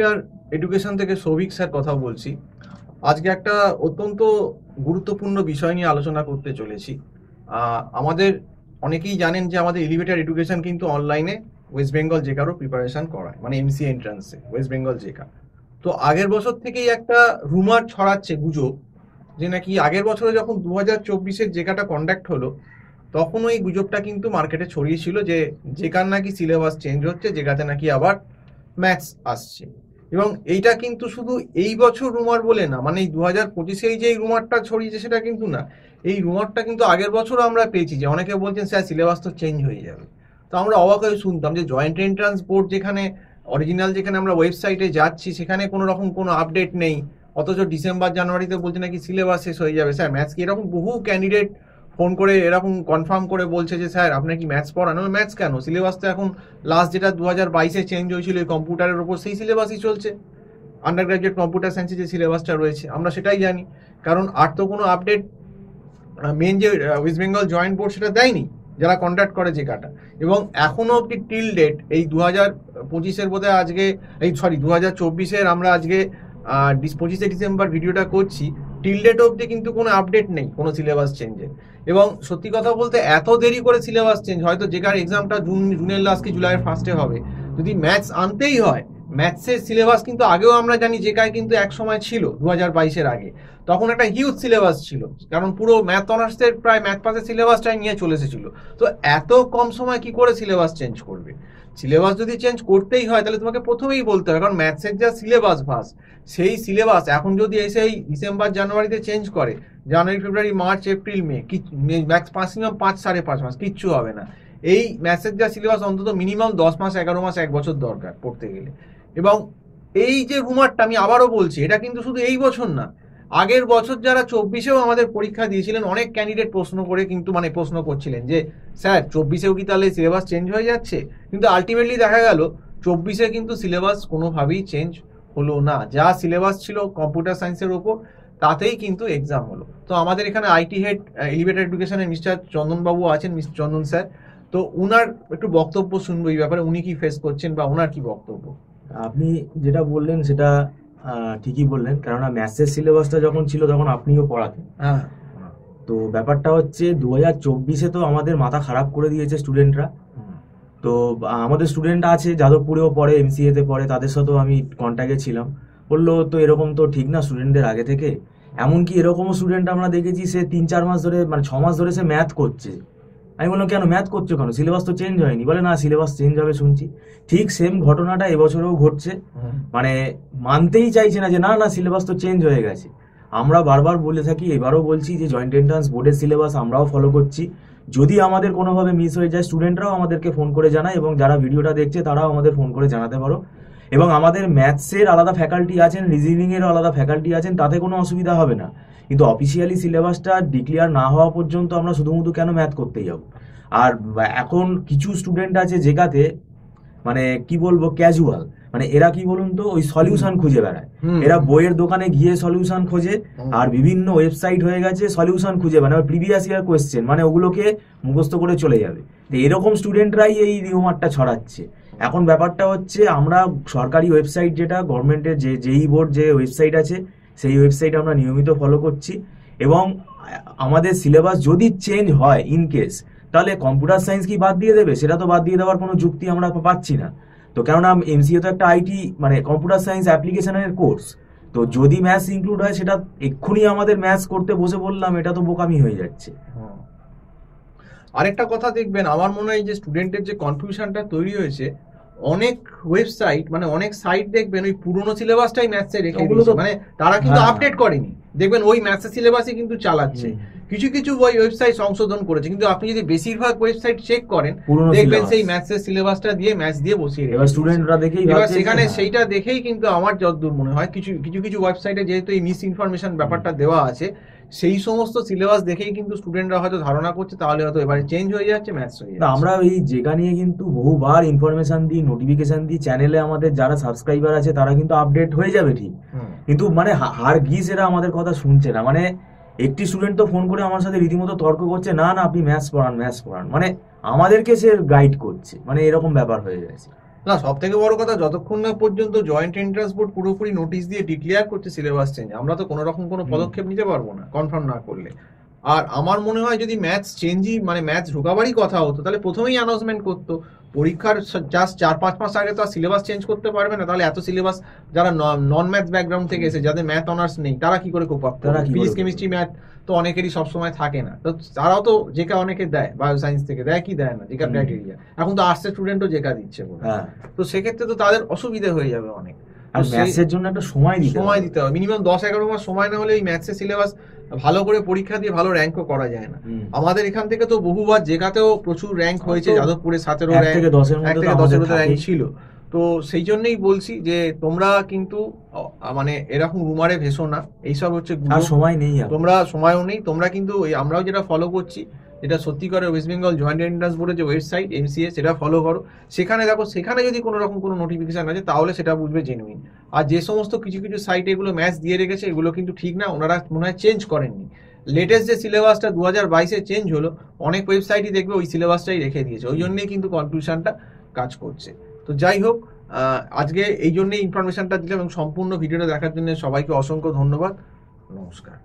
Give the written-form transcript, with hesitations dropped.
Elevator education থেকে Souvik sir কথা বলছি। আজকে একটা অত্যন্ত গুরুত্বপূর্ণ বিষয় নিয়ে আলোচনা করতে চলেছি। আমাদের অনেকেই জানেন যে আমাদের এলিভেটর এডুকেশন কিন্তু অনলাইনে ওয়েস্ট বেঙ্গল জেকারও প্রিপারেশন করায়, মানে এমসিএ এন্ট্রান্সে ওয়েস্ট বেঙ্গল জেকা। তো আগের বছর থেকেই একটা রুমার ছড়াচ্ছে, গুজব, যে নাকি আগের বছরে যখন 2024-এর জেকাটা কন্ডাক্ট হলো তখন ওই গুজবটা কিন্তু মার্কেটে ছড়িয়েছিল যে জেকার নাকি সিলেবাস চেঞ্জ হচ্ছে, জেকাতে নাকি আবার ম্যাথস আসছে। এবং এইটা কিন্তু শুধু এই বছর রুমার বলে না, মানে এই 2025-এই যে রুমারটা ছড়িয়েছে সেটা কিন্তু না, এই রুমারটা কিন্তু আগের বছর আমরা পেয়েছি, যে অনেকে বলছেন স্যার সিলেবাস তো চেঞ্জ হয়ে যাবে। তো আমরা অবাক হয়ে শুনতাম যে জয়েন্ট এন্ট্রান্স বোর্ড যেখানে অরিজিনাল, যেখানে আমরা ওয়েবসাইটে যাচ্ছি সেখানে কোনো রকম কোনো আপডেট নেই, অথচ ডিসেম্বর জানুয়ারিতে বলছে নাকি সিলেবাস শেষ হয়ে যাবে। স্যার ম্যাথস কি, এরকম বহু ক্যান্ডিডেট ফোন করে এরকম কনফার্ম করে বলছে যে স্যার আপনার কি ম্যাথস পড়ানো? ম্যাথস কেন, সিলেবাস তো এখন লাস্ট যেটা 2022-এ চেঞ্জ হয়েছিল এই কম্পিউটারের ওপর, সেই সিলেবাসই চলছে। আন্ডার গ্রাজুয়েট কম্পিউটার সায়েন্সে যে সিলেবাসটা রয়েছে আমরা সেটাই জানি, কারণ আর তো কোনো আপডেট মেন যে ওয়েস্ট বেঙ্গল জয়েন্ট বোর্ড সেটা দেয়নি যারা কন্ডাক্ট করে জেকাটা। এবং এখনো অব্দি টিল ডেট এই 2025-এর বোধহয় আজকে, এই 2024-এর আমরা আজকে 25শে ডিসেম্বর ভিডিওটা করছি, টিল ডেট অব্দি কিন্তু কোনো আপডেট নেই কোনো সিলেবাস চেঞ্জের। এবং সত্যি কথা বলতে এত দেরি করে সিলেবাস চেঞ্জ, হয়তো জেকার এক্সামটা জুনের লাস্ট কি জুলাইয়ের ফার্স্টে হবে, যদি ম্যাথস আনতেই হয়, ম্যাথসের সিলেবাস কিন্তু আগেও আমরা জানি জেকায় কিন্তু এক সময় ছিল 2022-এর আগে, তখন একটা হিউজ সিলেবাস ছিল, কারণ পুরো ম্যাথ অনার্সের প্রায় ম্যাথ পাসের সিলেবাসটাই নিয়ে চলে এসেছিল। তো এত কম সময় কি করে সিলেবাস চেঞ্জ করবে? সিলেবাস যদি চেঞ্জ করতেই হয় তাহলে তোমাকে প্রথমেই বলতে হবে, কারণ ম্যাথসের যা সিলেবাস ভাস, সেই সিলেবাস এখন যদি এসে এই ডিসেম্বর জানুয়ারিতে চেঞ্জ করে, January February March April May, maximum 5-5.5 মাস কিচ্ছু হবে না। এই ম্যাথসের যা সিলেবাস অন্তত মিনিমাম 10 মাস 11 মাস 1 বছর দরকার পড়তে গেলে। এবং এই যে রুমারটা, আমি আবারও বলছি, এটা কিন্তু শুধু এই বছর না, আগের বছর যারা 24-এও আমাদের পরীক্ষা দিয়েছিলেন অনেক ক্যান্ডিডেট প্রশ্ন করে কিন্তু প্রশ্ন করছিলেন যে স্যার 24-এও কি তাহলে সিলেবাস চেঞ্জ হয়ে যাচ্ছে? কিন্তু আলটিমেটলি দেখা গেল 24-এ কিন্তু সিলেবাস কোনোভাবেই চেঞ্জ হলো না, যা সিলেবাস ছিল কম্পিউটার সায়েন্সের ওপর তাতেই কিন্তু এক্সাম হলো। তো আমাদের এখানে আইটি হেড এলিভেটর এডুকেশনের মিস্টার চন্দনবাবু আছেন, মিস্টার চন্দন স্যার, তো উনার একটু বক্তব্য শুনবো এই ব্যাপারে, উনি কি ফেস করছেন বা ওনার কি বক্তব্য। আপনি যেটা বললেন সেটা ঠিকই বললেন, কেননা ম্যাথসের সিলেবাসটা যখন ছিল তখন আপনিও পড়াতেন। হ্যাঁ, তো ব্যাপারটা হচ্ছে 2024-এ তো আমাদের মাথা খারাপ করে দিয়েছে স্টুডেন্টরা। তো আমাদের স্টুডেন্ট আছে যাদবপুরেও পড়ে, এমসিএতে পড়ে, তাদের সাথেও আমি কন্ট্যাক্টে ছিলাম। বললো তো এরকম তো ঠিক না স্টুডেন্টদের আগে থেকে, এমনকি এরকমও স্টুডেন্ট আমরা দেখেছি সে 3-4 মাস ধরে, মানে 6 মাস ধরে সে ম্যাথ করছে। আমি বললাম কেন ম্যাথ করছো কেন, সিলেবাস তো চেঞ্জ হয়নি। বলে না সিলেবাস চেঞ্জ হবে শুনছি। ঠিক সেম ঘটনাটা এবছরেও ঘটছে, মানে মানতেই চাইছে না যে না না সিলেবাস তো চেঞ্জ হয়ে গেছে। আমরা বারবার বলে থাকি, এবারও বলছি যে জয়েন্ট এন্ট্রান্স বোর্ডের সিলেবাস আমরাও ফলো করছি। যদি আমাদের কোনোভাবে মিস হয়ে যায় স্টুডেন্টরাও আমাদেরকে ফোন করে জানায়, এবং যারা ভিডিওটা দেখছে তারাও আমাদের ফোন করে জানাতে পারো। এবং আমাদের ম্যাথসের আলাদা ফ্যাকাল্টি আছেন, রিজনিংয়েরও আলাদা ফ্যাকাল্টি আছেন, তাতে কোনো অসুবিধা হবে না। কিন্তু অফিসিয়ালি সিলেবাসটা ডিক্লেয়ার না হওয়া পর্যন্ত আমরা শুধুমুধু কেন ম্যাথ করতে যাব? আর এখন কিছু স্টুডেন্ট আছে যেটাতে মানে কি বলবো ক্যাজুয়াল, মানে এরা কি বলুন তো ওই সলিউশন খুঁজে বেড়ায়। এরা বইয়ের দোকানে গিয়ে সলিউশন খোঁজে, আর বিভিন্ন ওয়েবসাইট হয়ে গেছে সলিউশন খুঁজে বেড়ায়, প্রিভিয়াস ইয়ার কোয়েশ্চেন, মানে ওগুলোকে মুখস্থ করে চলে যাবে। তো এরকম স্টুডেন্টরাই এই রিউমারটা ছড়াচ্ছে। এখন ব্যাপারটা হচ্ছে আমরা সরকারি ওয়েবসাইট, যেটা গভর্নমেন্টের যে জেই বোর্ড যে ওয়েবসাইট আছে, সেই ওয়েবসাইট আমরা নিয়মিত ফলো করছি। এবং আমাদের সিলেবাস যদি চেঞ্জ হয় ইন কেস, তাহলে কম্পিউটার সায়েন্স কি বাদ দিয়ে দেবে? সেটা তো বাদ দিয়ে দেওয়ার কোনো যুক্তি আমরা পাচ্ছি না। তো কেননা এমসিএ তো একটা আইটি মানে কম্পিউটার সায়েন্স অ্যাপ্লিকেশনের কোর্স, তো যদি ম্যাথস ইনক্লুড হয় সেটা এক্ষুনি আমাদের ম্যাথস করতে বসে বললাম, এটা তো বোকামি হয়ে যাচ্ছে। আরেকটা কথা দেখবেন, আমার মনে হয় যে স্টুডেন্টের যে কনফিউশনটা তৈরি হয়েছে, অনেক ওয়েবসাইট মানে অনেক সাইট দেখবেন ওই পুরোনো সিলেবাসটাই ম্যাথসে রেখে দিয়েছে, মানে তারা কিন্তু আপডেট করেনি, দেখবেন ওই ম্যাথসের সিলেবাসই কিন্তু চালাচ্ছে। কিছু কিছু ওয়েবসাইট সংশোধন করেছে, কিন্তু আপনি যদি বেশিরভাগ ওয়েবসাইট চেক করেন দেখবেন সেই ম্যাথসের সিলেবাসটা দিয়ে ম্যাথস দিয়ে বসিয়ে রেখেছে স্টুডেন্টরা দেখেই, এবার সেখানে সেইটা দেখেই কিন্তু আমার যতদূর মনে হয় কিছু কিছু ওয়েবসাইটে যেহেতু এই মিস ইনফরমেশন ব্যাপারটা দেওয়া আছে, সেই সমস্ত সিলেবাস দেখেই কিন্তু স্টুডেন্টরা হয়তো ধারণা করছে তাহলে হয়তো এবারে চেঞ্জ হয়ে যাচ্ছে ম্যাথস হয়ে যাচ্ছে। আমরা এই যেটা নিয়ে কিন্তু বহুবার ইনফরমেশন দিই, নোটিফিকেশন দিই, চ্যানেলে আমাদের যারা সাবস্ক্রাইবার আছে তারা কিন্তু আপডেট হয়ে যাবে ঠিক, কিন্তু মানে হার গিস এরা আমাদের কথা শুনছে না। মানে একটি স্টুডেন্ট তো ফোন করে আমার সাথে রীতিমতো তর্ক করছে, না না আপনি ম্যাথস পড়ান, মানে আমাদেরকে সে গাইড করছে, মানে এরকম ব্যাপার হয়ে যাচ্ছে। না, সব থেকে বড় কথা, যতক্ষণ না পর্যন্ত জয়েন্ট এন্ট্রান্স বোর্ড পুরোপুরি নোটিশ দিয়ে ডিক্লেয়ার করছে সিলেবাস চেঞ্জ, আমরা তো কোনো রকম কোনো পদক্ষেপ নিতে পারবো না কনফার্ম না করলে। আর আমার মনে হয় যদি ম্যাথস চেঞ্জই, মানে ম্যাথস ঢোকাবারই কথা হতো, তাহলে প্রথমেই অ্যানাউন্সমেন্ট করতো। পরীক্ষার জাস্ট 4-5 মাস আগে তো আর সিলেবাস চেঞ্জ করতে পারবে না, তাহলে এত সিলেবাস যারা নন ম্যাথস ব্যাকগ্রাউন্ড থেকে এসে, যাদের ম্যাথ অনার্স নেই, তারা কি করে কোপ আপ তারা করবে? কি করে ফিজিক্স করবে? কেমিস্ট্রি ম্যাথ তো অনেকেরই সবসময় থাকে না, তো তারাও তো জেকা অনেকে দেয়, বায়ো সায়েন্স থেকে দেয় কি দেয় না, জেকা ক্রাইটেরিয়া। এখন তো আর্টসের স্টুডেন্টও জেকা দিচ্ছে বলে, হ্যাঁ, তো সেক্ষেত্রে তো তাদের অসুবিধা হয়ে যাবে অনেক। আর তো সেই ম্যাথসের জন্য একটা সময় সময় দিতে হবে, মিনিমাম 10-11 মাস সময় না হলে এই ম্যাথসের সিলেবাস ভালো করে পরীক্ষা দিয়ে ভালো র্যাঙ্কও করা যায় না। আমাদের এখান থেকে তো বহুবার জেকাতেও প্রচুর র্যাঙ্ক হয়েছে, তো যাদবপুরে 17 1 র্যাঙ্ক, থেকে 10-এর 1 মধ্যে তো থেকে আমাদের 10-এর র্যাঙ্ক থাকেই। ছিল। তো সেই জন্যই বলছি যে তোমরা কিন্তু মানে এরকম রুমারে ভেসো না, এইসব হচ্ছে আর গুজব। সময় নেই আর। তোমরা সময়ও নেই, তোমরা কিন্তু আমরাও যেটা ফলো করছি, যেটা সত্যি করে ওয়েস্ট বেঙ্গল জয়েন্ট এন্ট্রান্স বোর্ডের যে ওয়েবসাইট MCA, সেটা ফলো করো। সেখানে দেখো, সেখানে যদি কোনো রকম কোনো নোটিফিকেশন আছে তাহলে সেটা বুঝবে জেনুইন। আর যে সমস্ত কিছু কিছু সাইটে এগুলো ম্যাচ দিয়ে রেখেছে, এগুলো কিন্তু ঠিক না, ওনারা মনে হয় চেঞ্জ করেননি। লেটেস্ট যে সিলেবাসটা 2022-এ চেঞ্জ হলো, অনেক ওয়েবসাইটই দেখবে ওই সিলেবাসটাই রেখে দিয়েছে, ওই জন্যই কিন্তু কনফিউশনটা কাজ করছে। তো যাই হোক, আজকে এই জন্যই ইনফরমেশনটা দিলাম, এবং সম্পূর্ণ ভিডিওটা দেখার জন্য সবাইকে অসংখ্য ধন্যবাদ। নমস্কার।